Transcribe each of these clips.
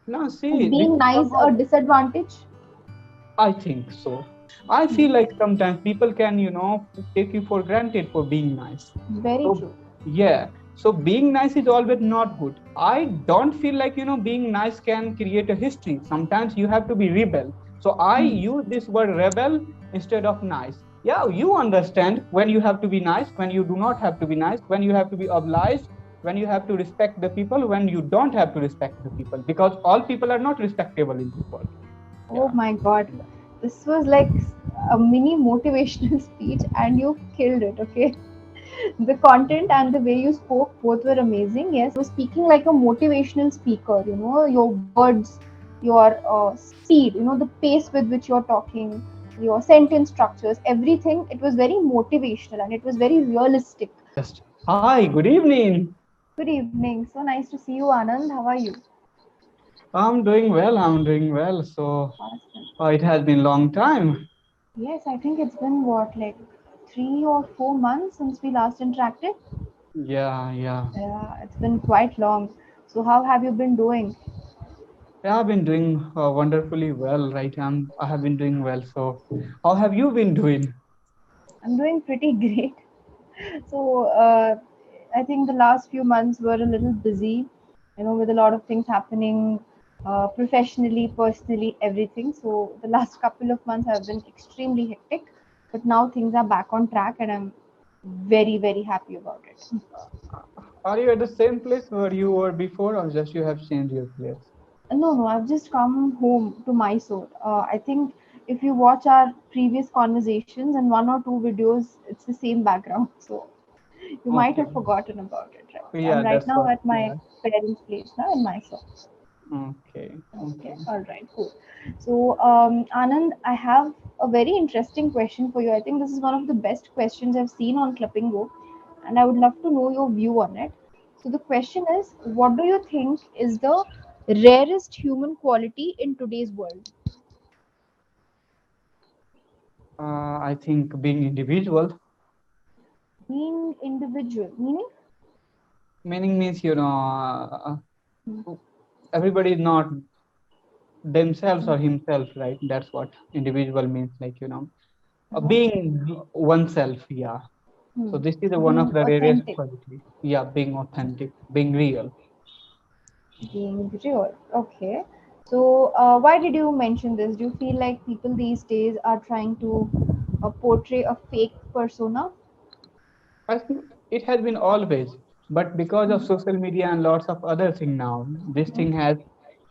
Now, Is see, this being is nice not. a disadvantage? I think so. I Hmm. feel like sometimes people can, take you for granted for being nice. Very So, true. yeah. So being nice is always not good. I don't feel like, being nice can create a history. Sometimes you have to be rebel. So I Hmm. use this word rebel instead of nice. Yeah, you understand when you have to be nice, when you do not have to be nice, when you have to be obliged, when you have to respect the people, when you don't have to respect the people, because all people are not respectable in this world. Oh Yeah. my God. This was like a mini motivational speech and you killed it, okay? The content and the way you spoke both were amazing. Yes, you were speaking like a motivational speaker, your words, your speed, the pace with which you're talking, your sentence structures, everything. It was very motivational and it was very realistic. Just hi, good evening. Good evening. So nice to see you, Anand. How are you? I'm doing well. I'm doing well. So Awesome. it has been long time. Yes, I think it's been what, like 3 or 4 months since we last interacted? Yeah, yeah, Yeah, it's been quite long. So, how have you been doing? yeah. I've been doing wonderfully well, right? I have been doing well. So how have you been doing? I'm doing pretty great. So, I think the last few months were a little busy, with a lot of things happening professionally, personally, everything. So, the last couple of months have been extremely hectic, but now things are back on track and I'm very, very happy about it. Are you at the same place where you were before, or just you have changed your place? No, no, I've just come home to Mysore. I think if you watch our previous conversations and one or two videos, it's the same background. So you might Okay. have forgotten about it, right? So I'm Yeah, right that's now what. at my Yeah. parents' place now in Mysore. Okay. Okay, Okay. all right, cool. So, Anand, I have a very interesting question for you. I think this is one of the best questions I've seen on Clapingo, and I would love to know your view on it. So, the question is, what do you think is the rarest human quality in today's world? I think being individual, Being individual, meaning? meaning means everybody is not themselves or himself, right? That's what individual means, like Uh-huh. being oneself. Yeah. So Hmm. this is one of Being the rarest authentic, quality. Yeah, being authentic, being real. being real. Okay. So, why did you mention this? Do you feel like people these days are trying to portray a fake persona? I think it has been always, but because of social media and lots of other thing now, this thing has,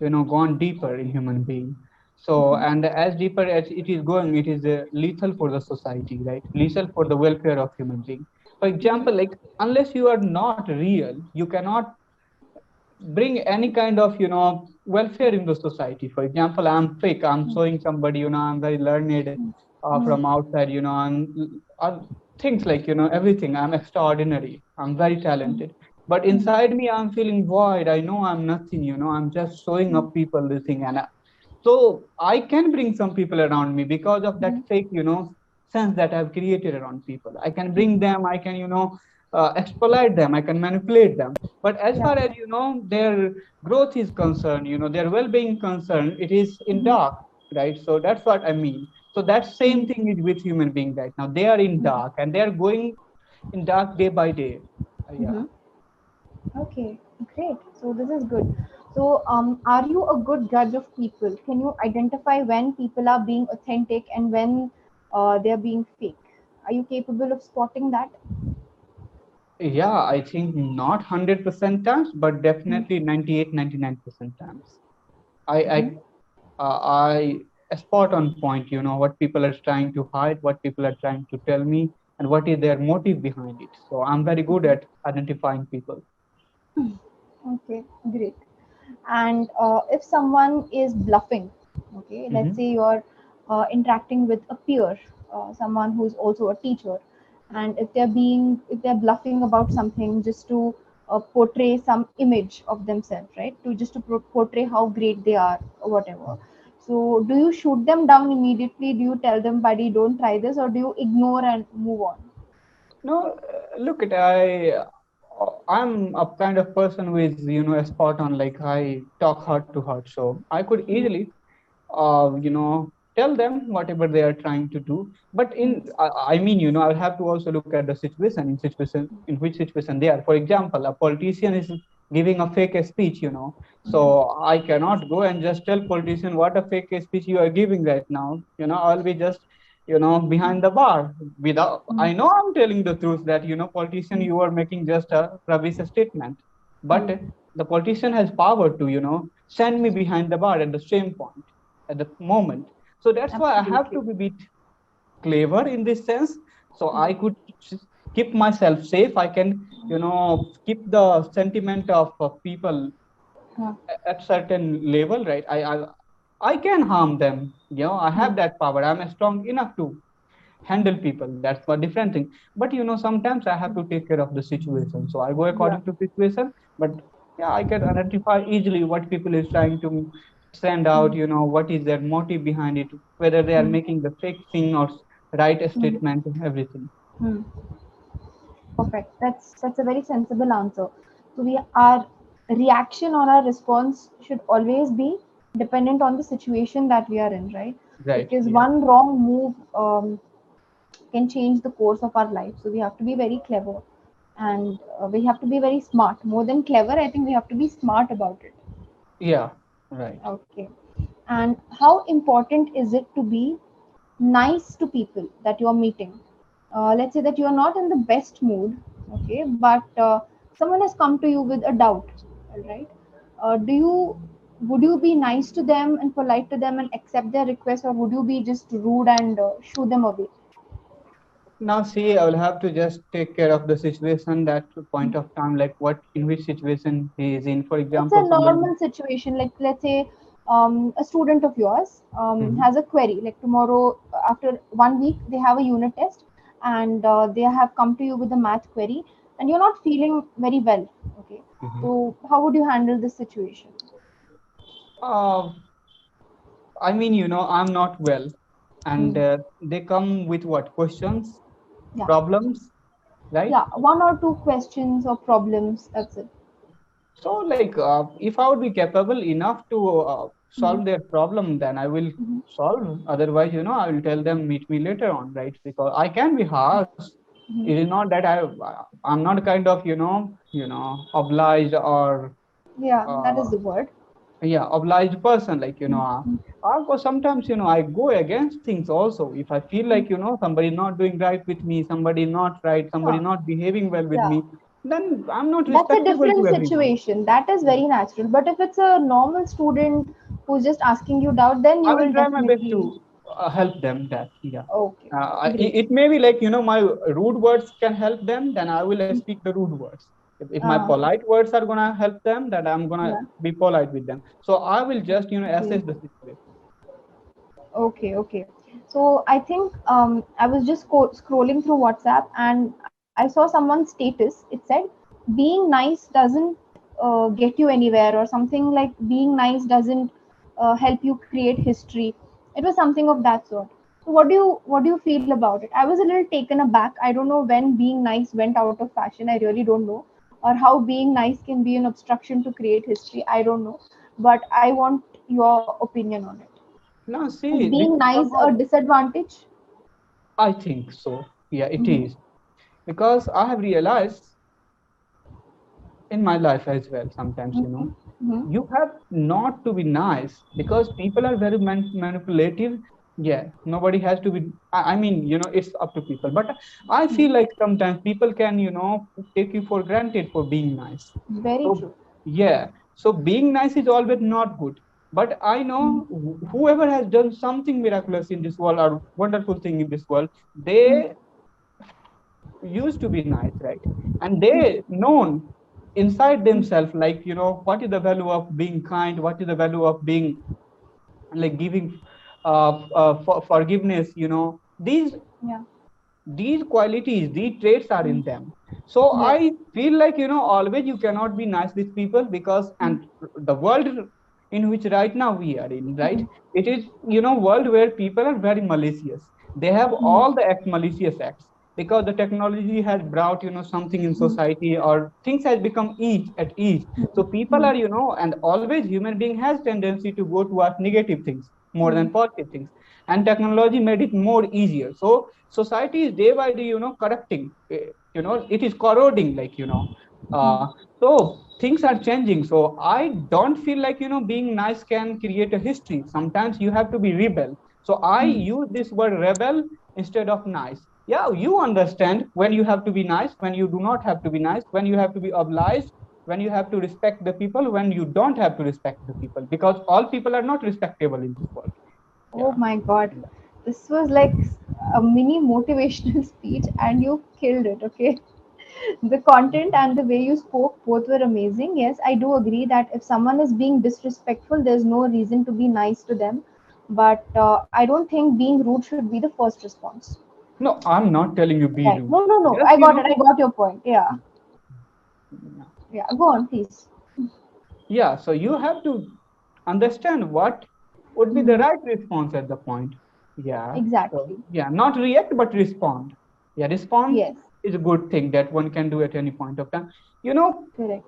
gone deeper in human being. So, and as deeper as it is going, it is lethal for the society, right? Lethal for the welfare of human being. For example, like unless you are not real, you cannot bring any kind of welfare in the society. For example, I'm fake, I'm showing somebody, I'm very learned Hmm. from outside, uh, things like everything, I'm extraordinary, I'm very talented, but Hmm. inside me I'm feeling void. I know I'm nothing, I'm just showing Hmm. up people this thing. And so I can bring some people around me because of that Hmm. fake sense that I've created around people. I can bring them, I can exploit them, I can manipulate them. But as Yeah. far as their growth is concerned, their well-being concerned, it is in Hmm. dark, right? So that's what I mean. So that Hmm. same thing is with human being right now. They are in dark and they are going in dark day by day. Yeah. Hmm. Okay, great. So this is good. So, are you a good judge of people? Can you identify when people are being authentic and when they are being fake? Are you capable of spotting that? Yeah, I think not 100% times, but definitely Mm-hmm. 98, 99% times. I Mm-hmm. I I spot on point, what people are trying to hide, what people are trying to tell me, and what is their motive behind it. So I'm very good at identifying people. Okay, great. And if someone is bluffing, okay, let's Hmm. say you're interacting with a peer, someone who's also a teacher, and if they're bluffing about something just to portray some image of themselves, right? To just to portray how great they are or whatever. So, do you shoot them down immediately? Do you tell them, buddy, don't try this, or do you ignore and move on? No, look at I. I'm a kind of person who is, a spot on, like I talk heart to heart. So I could Mm, easily, tell them whatever they are trying to do. But mm, I mean, I'll have to also look at the situation, in which situation they are. For example, a politician is giving a fake speech, so I cannot go and just tell politician what a fake speech you are giving right now. I'll be just, behind the bar without, mm, I know I'm telling the truth that, politician, mm, you are making just a rubbish statement. But mm. the politician has power to, send me behind the bar at the same point, at the moment. So that's why I have to Absolutely. be a bit clever in this sense. So Mm, I could keep myself safe. I can, keep the sentiment of people yeah, at certain level, right? I can harm them. I mm, have that power. I'm strong enough to handle people. That's a different thing. But sometimes I have to take care of the situation. So I go yeah. according to situation. But yeah, I can identify easily what people is trying to send out. Mm, What is their motive behind it, whether they are mm, making the fake thing or right mm, statement, everything. mm. Perfect. That's a very sensible answer. So we our reaction or our response should always be dependent on the situation that we are in, right? Right. Because Yeah. one wrong move can change the course of our life. So we have to be very clever, and we have to be very smart. More than clever, I think we have to be smart about it. Yeah. Right. Okay. And how important is it to be nice to people that you are meeting? Let's say that you are not in the best mood, okay, but someone has come to you with a doubt, all right? Do you would you be nice to them and polite to them and accept their request, or would you be just rude and shoo them away? Now, see, I will have to just take care of the situation, that point of time, like what, in which situation he is in. For It's example, a somebody. normal situation. Like let's say a student of yours Mhm. has a query. Like tomorrow, after 1 week, they have a unit test, and they have come to you with a math query, and you're not feeling very well. Okay, Mhm. so how would you handle this situation? Uh, I mean, I'm not well, and Hmm. they come with what questions, Yeah, problems, right? yeah, one or two questions or problems. That's it. So, like, if I would be capable enough to Hmm. solve their problem, then I will Hmm. solve. Otherwise, I will tell them meet me later on, right? Because I can be harsh. It Hmm. is not that I'm not kind of obliged or Yeah, that uh, is the word. yeah, obliged person. Like, Hmm. I go sometimes, I go against things also. If I feel like, somebody not doing right with me, somebody not right, somebody Huh. not behaving well with Yeah. me, then I'm not That's a respectable to different everyone. situation. That is Yeah. very natural. But if it's a normal student who's just asking you doubt, then I you will will try my best definitely. to help them. That, yeah. Okay, It, great. it may be like, my rude words can help them, then I will speak the rude words. If my Ah, polite words are gonna help them, then I'm gonna yeah, be polite with them. So I will just, great. assess the situation. Okay, okay. So I think I was just scrolling through WhatsApp and I saw someone's status. It said, "Being nice doesn't get you anywhere," or something like "Being nice doesn't help you create history." It was something of that sort. So what do you feel about it? I was a little taken aback. I don't know when being nice went out of fashion. I really don't know, or how being nice can be an obstruction to create history. I don't know, but I want your opinion on it. Now, Is see, this being is not nice a about. disadvantage? I think so. Yeah, it Mm-hmm. is, because I have realized in my life as well. Sometimes, Mm-hmm. Mm-hmm. you have not to be nice, because people are very manipulative. Yeah, nobody has to be. I mean, it's up to people. But I feel like sometimes people can, take you for granted for being nice. Very So true. yeah, so being nice is always not good. But I know whoever has done something miraculous in this world or wonderful thing in this world, they used to be nice, right? And they known inside themselves, like, what is the value of being kind, what is the value of being, like, giving forgiveness. Yeah. These qualities, these traits are in them. So Yes. I feel like, always you cannot be nice with people, because and the world in which right now we are in, right, it is, world where people are very malicious. They have all the malicious acts. because the technology has brought something in Hmm. society, or things has become ease at ease. So people Hmm. are and always human being has tendency to go towards negative things more Hmm. than positive things, and technology made it more easier. So society is day by day corrupting. It is corroding, like Hmm. so things are changing. So I don't feel like being nice can create a history. Sometimes you have to be rebel. So I Hmm. use this word rebel instead of nice. Yeah, you understand when you have to be nice, when you do not have to be nice, when you have to be obliged, when you have to respect the people, when you don't have to respect the people, because all people are not respectable in this world. Oh Yeah. my God, this was like a mini motivational speech, and you killed it. Okay, the content and the way you spoke both were amazing. Yes, I do agree that if someone is being disrespectful, there's no reason to be nice to them. But I don't think being rude should be the first response. No, I'm not telling you be Right? rude. No, no, no. Just I got it. I got your point. Yeah, yeah. Go on, please. yeah, so you have to understand what would be the Hmm. right response at the point. Yeah. So Exactly. yeah, not react but respond. Yeah, respond Yes. is a good thing that one can do at any point of time. You know, Correct.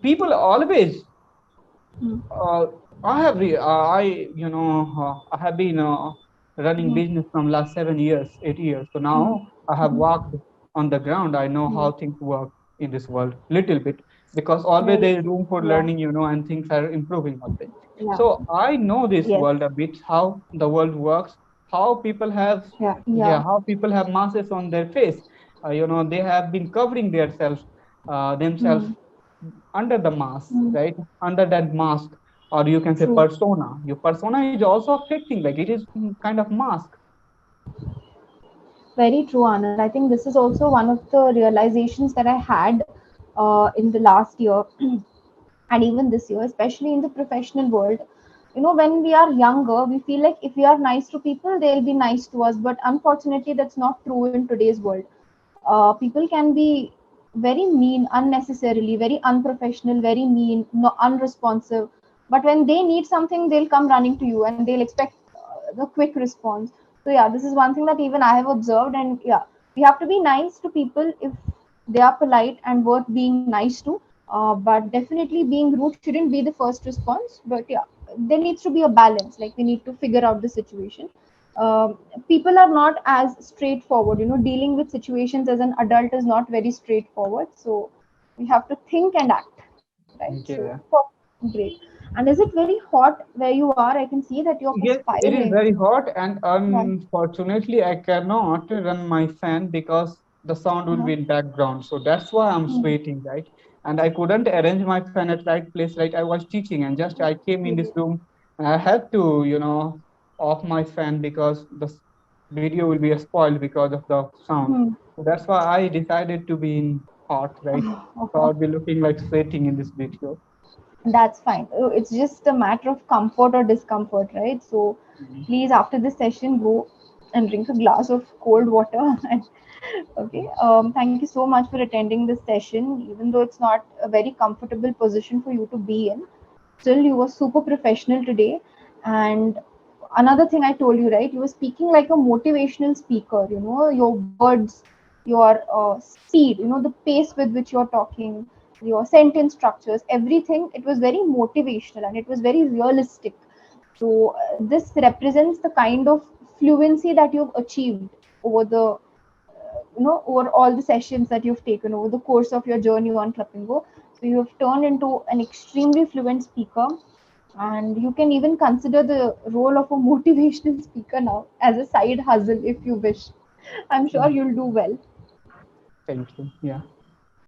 people always Hmm. uh, I have been running Hmm. business from last 7 years, 8 years. So Hmm. now I have Hmm. walked on the ground. I know Hmm. how things work in this world, little bit, because always Very there is true. room for Yeah. learning, and things are improving always. Yeah. So I know this Yes. world a bit, how the world works, how people have, Yeah. yeah, Yeah. how people have masks on their face. They have been covering themselves Hmm. under the mask, Hmm. right? Under that mask, or you can say True. persona. Your persona is also affecting, like it is kind of mask. Very true, Anand. I think this is also one of the realizations that I had in the last year and even this year, especially in the professional world. When we are younger, we feel like if we are nice to people, they'll be nice to us. But unfortunately, that's not true in today's world. People can be very mean unnecessarily, very unprofessional, very mean, no, unresponsive. But when they need something, they'll come running to you and they'll expect the quick response. So yeah, this is one thing that even I have observed. And yeah, we have to be nice to people if they are polite and worth being nice to. But definitely being rude shouldn't be the first response. But yeah, there needs to be a balance. Like we need to figure out the situation. um, People are not as straightforward. Dealing with situations as an adult is not very straightforward. So we have to think and act, right? So Yeah. great. And is it very hot where you are? I can see that you're Yes, it is perspiring. very hot, and Yeah. unfortunately, I cannot run my fan because the sound will Uh-huh. be in background. So that's why I'm Hmm. sweating, right? And I couldn't arrange my fan at right place, right? I was teaching, and just I came in this Great. room, and I had to, off my fan because the video will be spoiled because of the sound. Hmm. So that's why I decided to be in hot, right? So I'll be looking like sweating in this video. That's fine. It's just a matter of comfort or discomfort, right? So Mhm. please, after this session, go and drink a glass of cold water. And okay. Thank you so much for attending this session, even though it's not a very comfortable position for you to be in. Still, you were super professional today. And another thing I told you, right? You were speaking like a motivational speaker. Your words, your speed, the pace with which you're talking, your sentence structures, everything. It was very motivational and it was very realistic. So this represents the kind of fluency that you've achieved over the over all the sessions that you've taken over the course of your journey on Clapingo. So you have turned into an extremely fluent speaker, and you can even consider the role of a motivational speaker now as a side hustle if you wish. I'm sure Mhm. you'll do well. Thank you. Yeah.